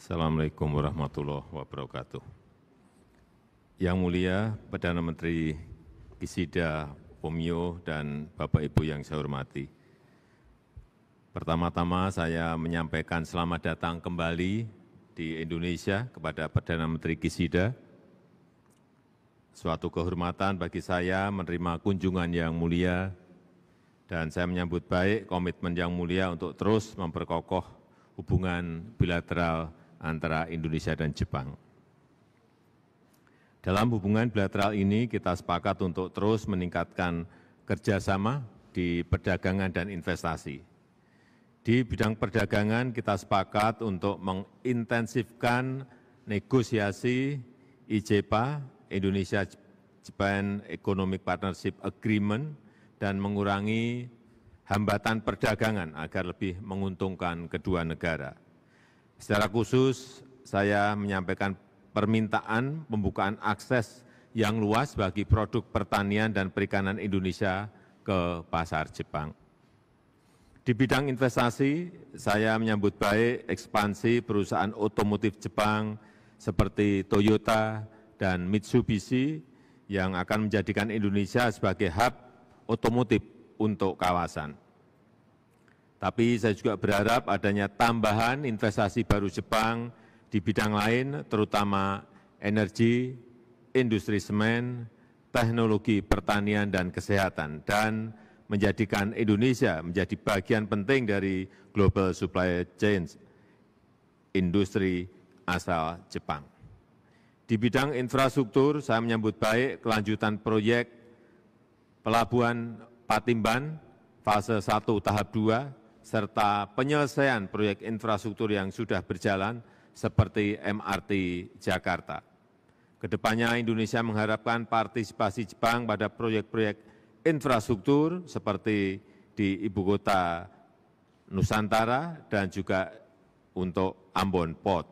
Assalamualaikum warahmatullahi wabarakatuh. Yang mulia Perdana Menteri Kishida Fumio dan Bapak Ibu yang saya hormati. Pertama-tama saya menyampaikan selamat datang kembali di Indonesia kepada Perdana Menteri Kishida. Suatu kehormatan bagi saya menerima kunjungan yang mulia dan saya menyambut baik komitmen yang mulia untuk terus memperkokoh hubungan bilateral antara Indonesia dan Jepang. Dalam hubungan bilateral ini kita sepakat untuk terus meningkatkan kerjasama di perdagangan dan investasi. Di bidang perdagangan kita sepakat untuk mengintensifkan negosiasi IJPA, Indonesia-Japan Economic Partnership Agreement, dan mengurangi hambatan perdagangan agar lebih menguntungkan kedua negara. Secara khusus, saya menyampaikan permintaan pembukaan akses yang luas bagi produk pertanian dan perikanan Indonesia ke pasar Jepang. Di bidang investasi, saya menyambut baik ekspansi perusahaan otomotif Jepang seperti Toyota dan Mitsubishi yang akan menjadikan Indonesia sebagai hub otomotif untuk kawasan. Tapi saya juga berharap adanya tambahan investasi baru Jepang di bidang lain, terutama energi, industri semen, teknologi pertanian dan kesehatan, dan menjadikan Indonesia menjadi bagian penting dari global supply chain industri asal Jepang. Di bidang infrastruktur, saya menyambut baik kelanjutan proyek Pelabuhan Patimban fase 1 tahap 2, serta penyelesaian proyek infrastruktur yang sudah berjalan seperti MRT Jakarta. Kedepannya Indonesia mengharapkan partisipasi Jepang pada proyek-proyek infrastruktur seperti di Ibu Kota Nusantara dan juga untuk Ambon Port.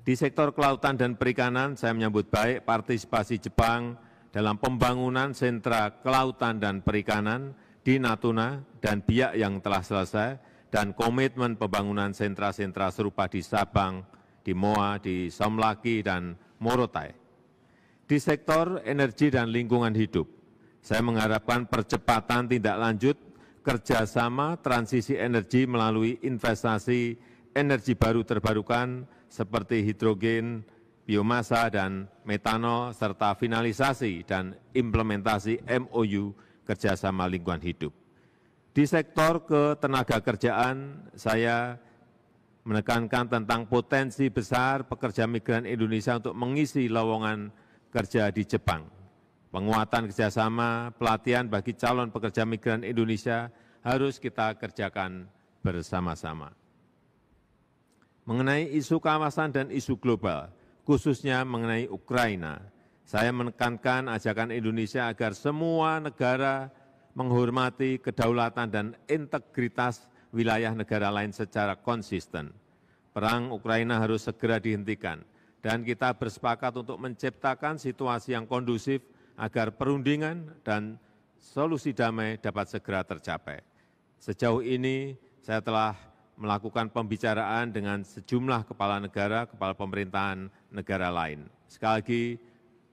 Di sektor kelautan dan perikanan, saya menyambut baik partisipasi Jepang dalam pembangunan sentra kelautan dan perikanan di Natuna dan Biak yang telah selesai, dan komitmen pembangunan sentra-sentra serupa di Sabang, di Moa, di Somlaki, dan Morotai. Di sektor energi dan lingkungan hidup, saya mengharapkan percepatan tindak lanjut kerjasama transisi energi melalui investasi energi baru terbarukan seperti hidrogen, biomasa, dan metanol, serta finalisasi dan implementasi MOU kerjasama lingkungan hidup. Di sektor ketenagakerjaan, saya menekankan tentang potensi besar pekerja migran Indonesia untuk mengisi lowongan kerja di Jepang. Penguatan kerjasama, pelatihan bagi calon pekerja migran Indonesia harus kita kerjakan bersama-sama. Mengenai isu kawasan dan isu global, khususnya mengenai Ukraina, saya menekankan ajakan Indonesia agar semua negara menghormati kedaulatan dan integritas wilayah negara lain secara konsisten. Perang Ukraina harus segera dihentikan, dan kita bersepakat untuk menciptakan situasi yang kondusif agar perundingan dan solusi damai dapat segera tercapai. Sejauh ini, saya telah melakukan pembicaraan dengan sejumlah kepala negara, kepala pemerintahan negara lain. Sekali lagi,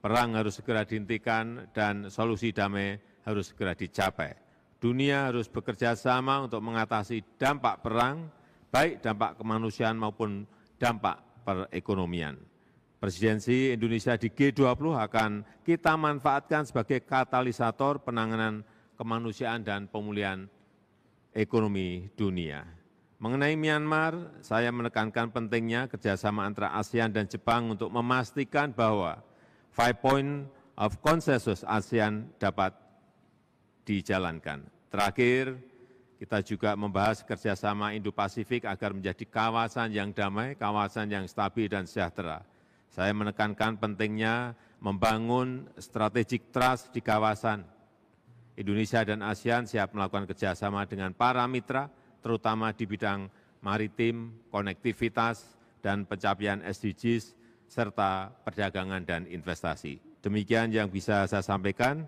perang harus segera dihentikan dan solusi damai harus segera dicapai. Dunia harus bekerja sama untuk mengatasi dampak perang, baik dampak kemanusiaan maupun dampak perekonomian. Presidensi Indonesia di G20 akan kita manfaatkan sebagai katalisator penanganan kemanusiaan dan pemulihan ekonomi dunia. Mengenai Myanmar, saya menekankan pentingnya kerjasama antara ASEAN dan Jepang untuk memastikan bahwa 5 Point of Consensus ASEAN dapat dijalankan. Terakhir, kita juga membahas kerjasama Indo-Pasifik agar menjadi kawasan yang damai, kawasan yang stabil dan sejahtera. Saya menekankan pentingnya membangun strategic trust di kawasan. Indonesia dan ASEAN siap melakukan kerjasama dengan para mitra, terutama di bidang maritim, konektivitas, dan pencapaian SDGs, serta perdagangan dan investasi. Demikian yang bisa saya sampaikan.